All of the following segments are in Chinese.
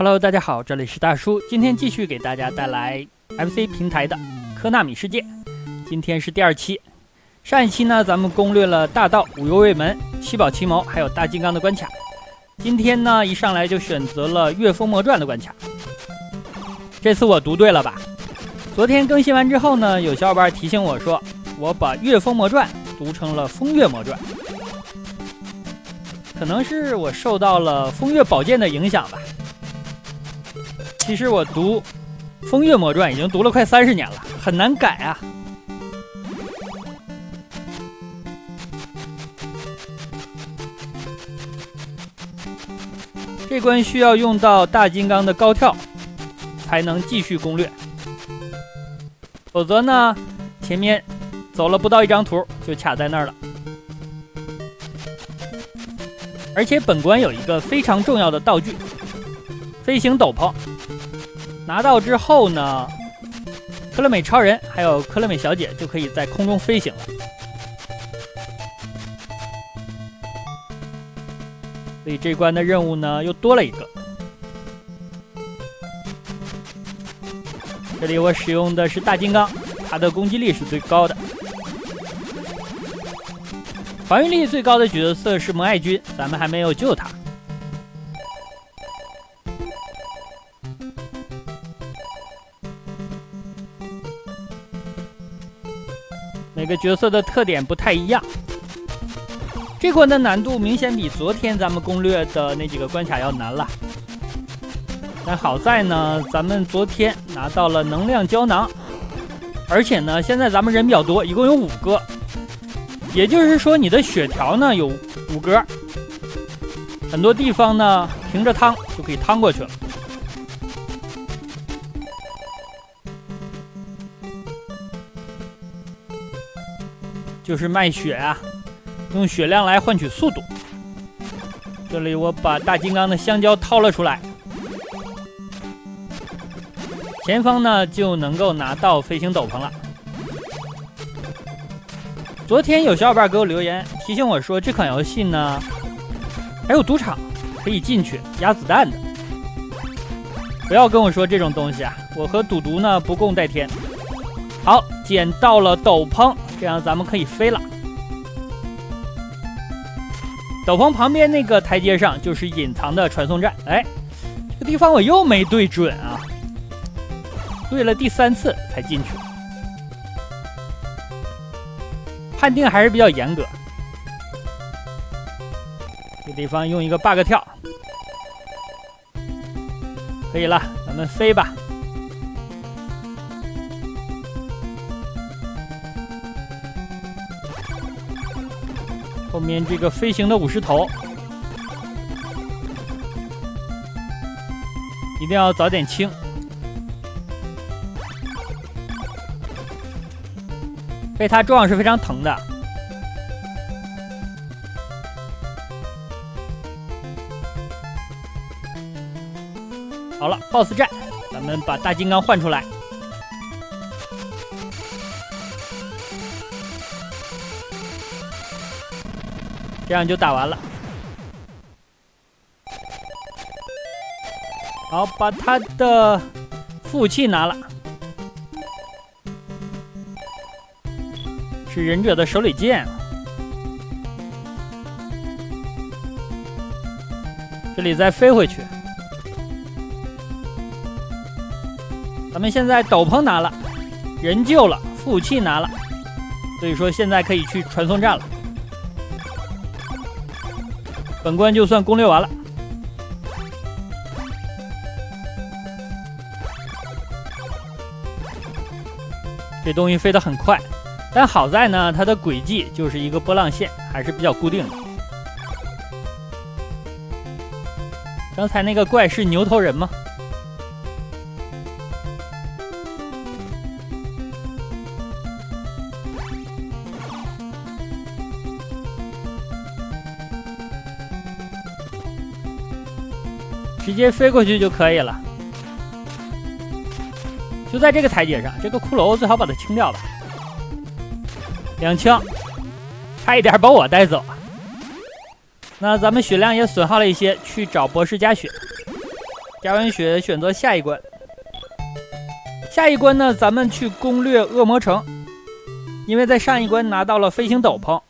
Hello， 大家好，这里是大叔，今天继续给大家带来 FC 平台的科纳米世界。今天是第2期，上一期呢，咱们攻略了大道、五幽卫门、七宝奇谋，还有大金刚的关卡。今天呢，一上来就选择了月风魔传的关卡。这次我读对了吧？昨天更新完之后呢，有小伙伴提醒我说，我把月风魔传读成了风月魔传。可能是我受到了风月宝剑的影响吧。其实我读风月魔传已经读了快30年了，很难改啊。这关需要用到大金刚的高跳才能继续攻略，否则呢，前面走了不到1张图就卡在那儿了。而且本关有一个非常重要的道具，飞行斗篷。拿到之后呢，科乐美超人还有科乐美小姐就可以在空中飞行了。所以这关的任务呢又多了一个。这里我使用的是大金刚，它的攻击力是最高的。防御力最高的角色是蒙爱君，咱们还没有救他。每个角色的特点不太一样，这关的难度明显比昨天咱们攻略的那几个关卡要难了。但好在呢，咱们昨天拿到了能量胶囊，而且呢，现在咱们人比较多，一共有5个，也就是说你的血条呢有5格，很多地方呢凭着趟就可以趟过去了。就是卖血啊，用血量来换取速度。这里我把大金刚的香蕉掏了出来，前方呢就能够拿到飞行斗篷了。昨天有小伙伴给我留言提醒我说，这款游戏呢还有赌场可以进去压子弹的。不要跟我说这种东西啊，我和赌毒呢不共戴天。好，捡到了斗篷，这样咱们可以飞了。斗篷旁边那个台阶上就是隐藏的传送站。哎，这个地方我又没对准啊，对了第3次才进去。判定还是比较严格。这个地方用一个 bug 跳，可以了，咱们飞吧。后面这个飞行的50头一定要早点清，被它撞是非常疼的。好了 ，BOSS 战，咱们把大金刚换出来。这样就打完了。好，把他的副武器拿了，是忍者的手里剑。这里再飞回去。咱们现在斗篷拿了，人救了，副武器拿了，所以说现在可以去传送站了。本关就算攻略完了。这东西飞得很快，但好在呢，它的轨迹就是一个波浪线，还是比较固定的。刚才那个怪是牛头人吗？直接飞过去就可以了。就在这个台阶上，这个骷髅最好把它清掉吧。2枪，差一点把我带走。那咱们血量也损耗了一些，去找博士加血。加完血，选择下一关。下一关呢，咱们去攻略恶魔城，因为在上一关拿到了飞行斗篷。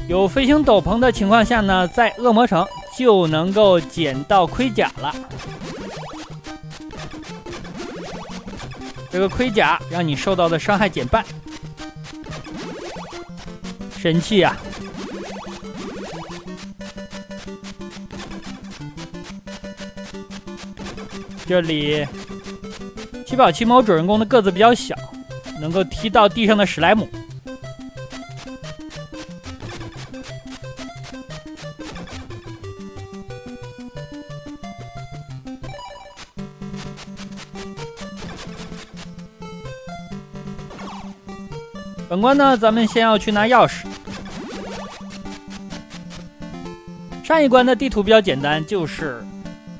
有飞行斗篷的情况下呢，在恶魔城就能够捡到盔甲了。这个盔甲让你受到的伤害减半，神器啊！这里七宝奇谋主人公的个子比较小，能够踢到地上的史莱姆。本关呢，咱们先要去拿钥匙。上一关的地图比较简单，就是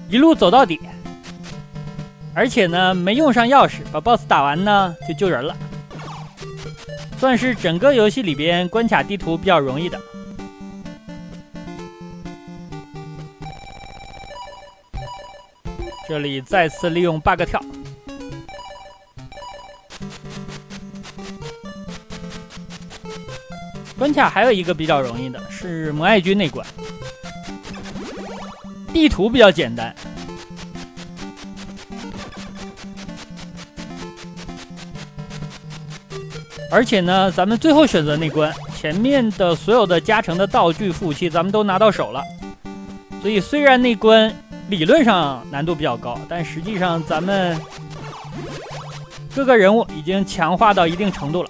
一路走到底。而且呢，没用上钥匙，把 BOSS 打完呢就救人了，算是整个游戏里边关卡地图比较容易的。这里再次利用 bug 跳。关卡还有一个比较容易的是魔爱军那关，地图比较简单。而且呢，咱们最后选择那关，前面的所有的加成的道具、副武器，咱们都拿到手了。所以虽然那关理论上难度比较高，但实际上咱们各个人物已经强化到一定程度了。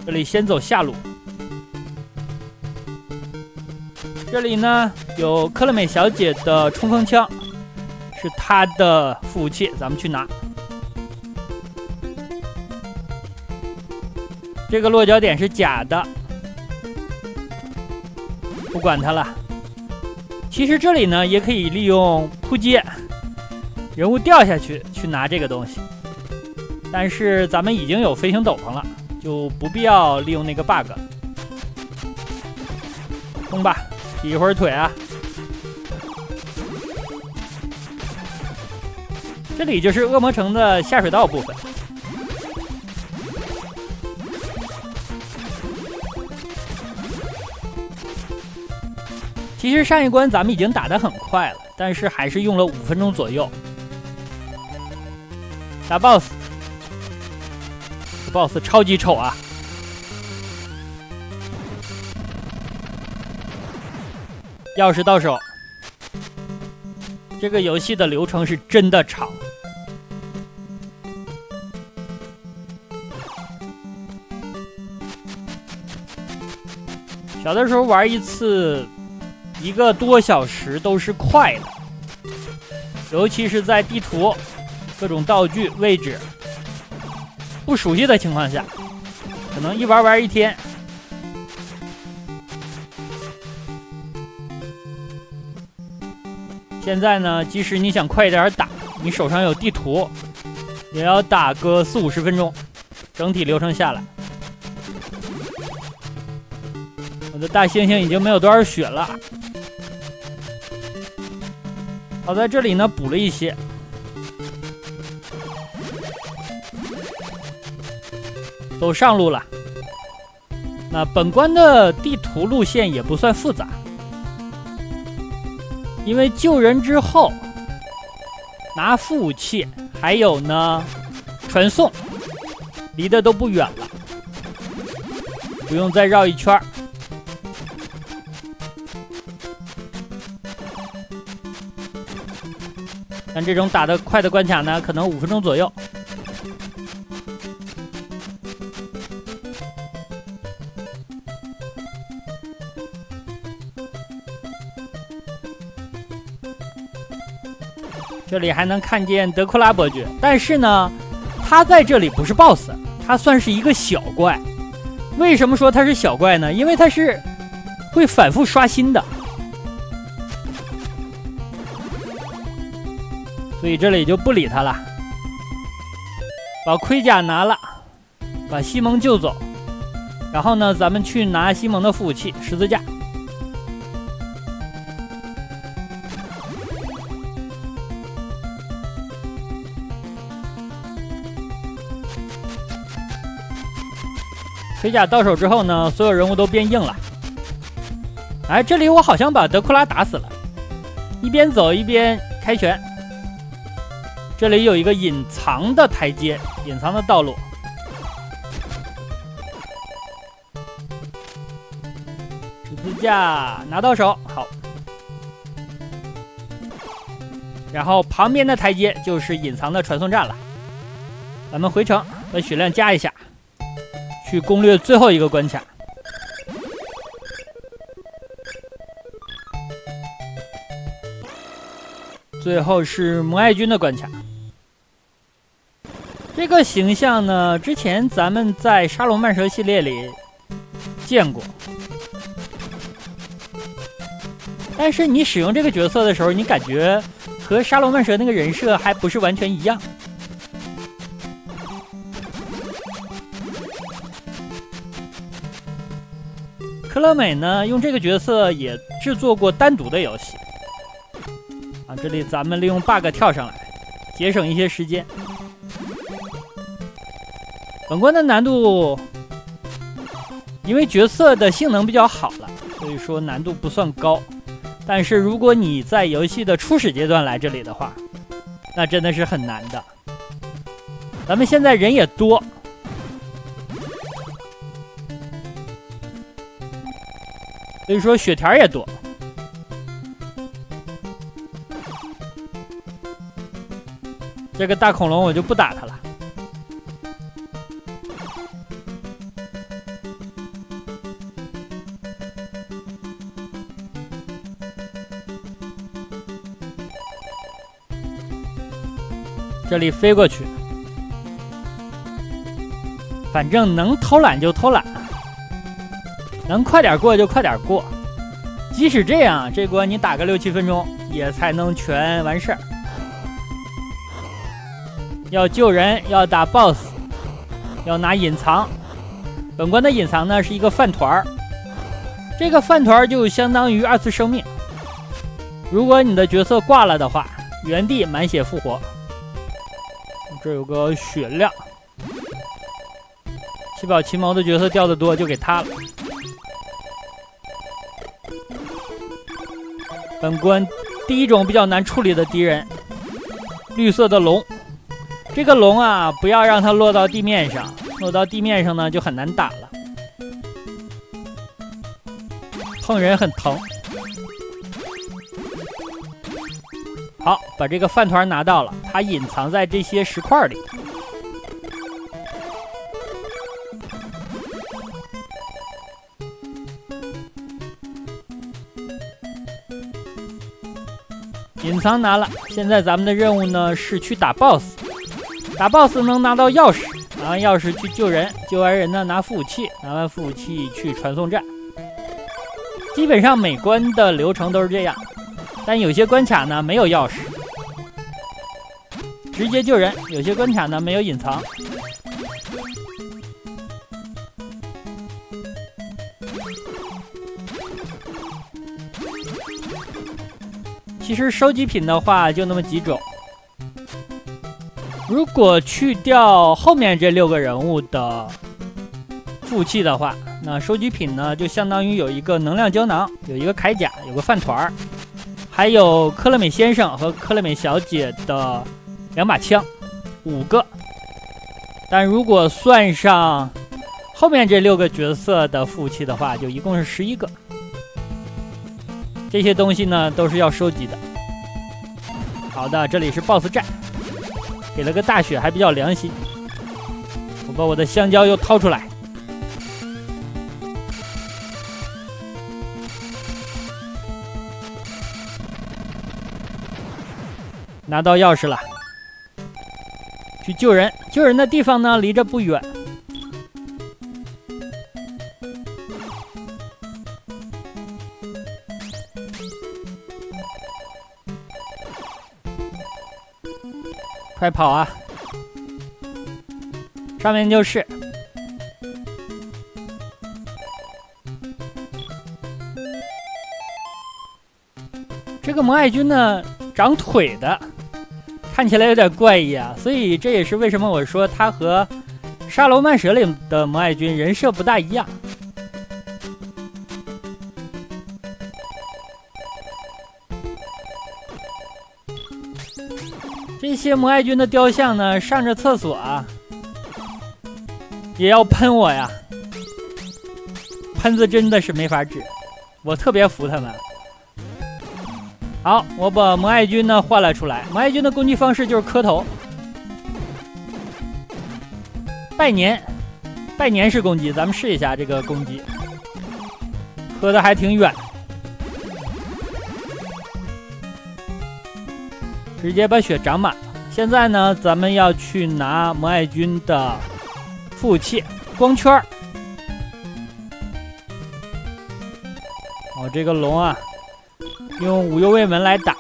这里先走下路。这里呢有克乐美小姐的冲锋枪。是他的副武器，咱们去拿。这个落脚点是假的，不管它了。其实这里呢也可以利用扑街，人物掉下去拿这个东西，但是咱们已经有飞行斗篷了，就不必要利用那个 bug。冲吧，劈一会儿腿啊！这里就是恶魔城的下水道部分。其实上一关咱们已经打得很快了，但是还是用了5分钟左右。打 BOSS， 这 BOSS 超级丑啊！钥匙到手。这个游戏的流程是真的长。小的时候玩一次1个多小时都是快的，尤其是在地图、各种道具、位置不熟悉的情况下，可能一玩一天。现在呢，即使你想快一点打，你手上有地图，也要打个40-50分钟，整体流程下来。我的大猩猩已经没有多少血了，好在这里呢补了一些。走上路了。那本关的地图路线也不算复杂，因为救人之后拿副武器，还有呢传送，离得都不远了，不用再绕一圈。但这种打得快的关卡呢，可能5分钟左右。这里还能看见德库拉伯爵，但是呢，他在这里不是 BOSS， 他算是一个小怪。为什么说他是小怪呢？因为他是会反复刷新的。所以这里就不理他了，把盔甲拿了，把西蒙救走，然后呢，咱们去拿西蒙的副武器十字架。盔甲到手之后呢，所有人物都变硬了。哎，这里我好像把德库拉打死了，一边走一边开拳。这里有一个隐藏的台阶，隐藏的道路。十字架拿到手，好。然后旁边的台阶就是隐藏的传送站了。咱们回城把血量加一下，去攻略最后一个关卡。最后是摩艾军的关卡。这个形象呢，之前咱们在沙龙慢蛇系列里见过，但是你使用这个角色的时候，你感觉和沙龙慢蛇那个人设还不是完全一样。科乐美呢，用这个角色也制作过单独的游戏。啊，这里咱们利用 bug 跳上来，节省一些时间。本关的难度，因为角色的性能比较好了，所以说难度不算高。但是如果你在游戏的初始阶段来这里的话，那真的是很难的。咱们现在人也多，所以说血条也多。这个大恐龙我就不打它了。这里飞过去，反正能偷懒就偷懒，能快点过就快点过。即使这样，这关你打个6-7分钟也才能全完事儿。要救人，要打 BOSS， 要拿隐藏。本关的隐藏呢是一个饭团，这个饭团就相当于2次生命。如果你的角色挂了的话，原地满血复活。这有个血量，七宝奇谋的角色掉的多，就给他了。本关第一种比较难处理的敌人，绿色的龙。这个龙啊，不要让它落到地面上，落到地面上呢就很难打了，碰人很疼。好，把这个饭团拿到了，它隐藏在这些石块里。隐藏拿了，现在咱们的任务呢是去打 BOSS， 打 BOSS 能拿到钥匙，拿完钥匙去救人，救完人呢拿副武器，拿完副武器去传送站。基本上每关的流程都是这样。但有些关卡呢没有钥匙，直接救人；有些关卡呢没有隐藏。其实收集品的话就那么几种，如果去掉后面这6个人物的副器的话，那收集品呢就相当于有一个能量胶囊，有一个铠甲，有个饭团，还有科乐美先生和科乐美小姐的2把枪，5个。但如果算上后面这6个角色的副器的话，就一共是11个。这些东西呢都是要收集的。好的，这里是 BOSS 战，给了个大血，还比较良心。我把我的香蕉又掏出来。拿到钥匙了，去救人。救人的地方呢离这不远。快跑啊！上面就是这个蒙爱军呢，长腿的，看起来有点怪异啊，所以这也是为什么我说他和沙罗曼蛇里的蒙爱军人设不大一样。这些蒙爱军的雕像呢，上着厕所啊，也要喷我呀！喷子真的是没法治，我特别服他们。好，我把蒙爱军呢换了出来。蒙爱军的攻击方式就是磕头、拜年、拜年式攻击。咱们试一下这个攻击，磕的还挺远，直接把血长满了。现在呢，咱们要去拿蒙爱军的副武器光圈。哦，这个龙啊，用五右卫门来打。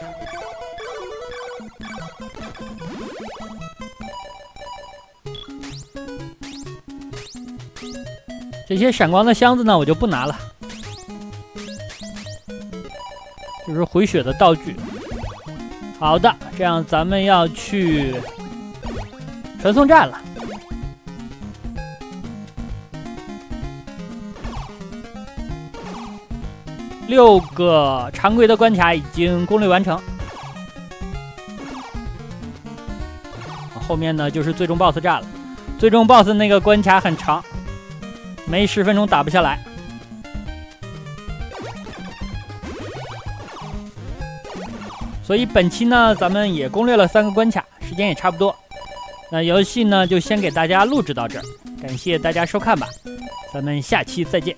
这些闪光的箱子呢，我就不拿了，就是回血的道具。好的，这样咱们要去传送站了。6个常规的关卡已经攻略完成，后面呢就是最终 BOSS 战了。最终 BOSS 那个关卡很长，没10分钟打不下来。所以本期呢，咱们也攻略了3个关卡，时间也差不多。那游戏呢，就先给大家录制到这儿，感谢大家收看吧，咱们下期再见。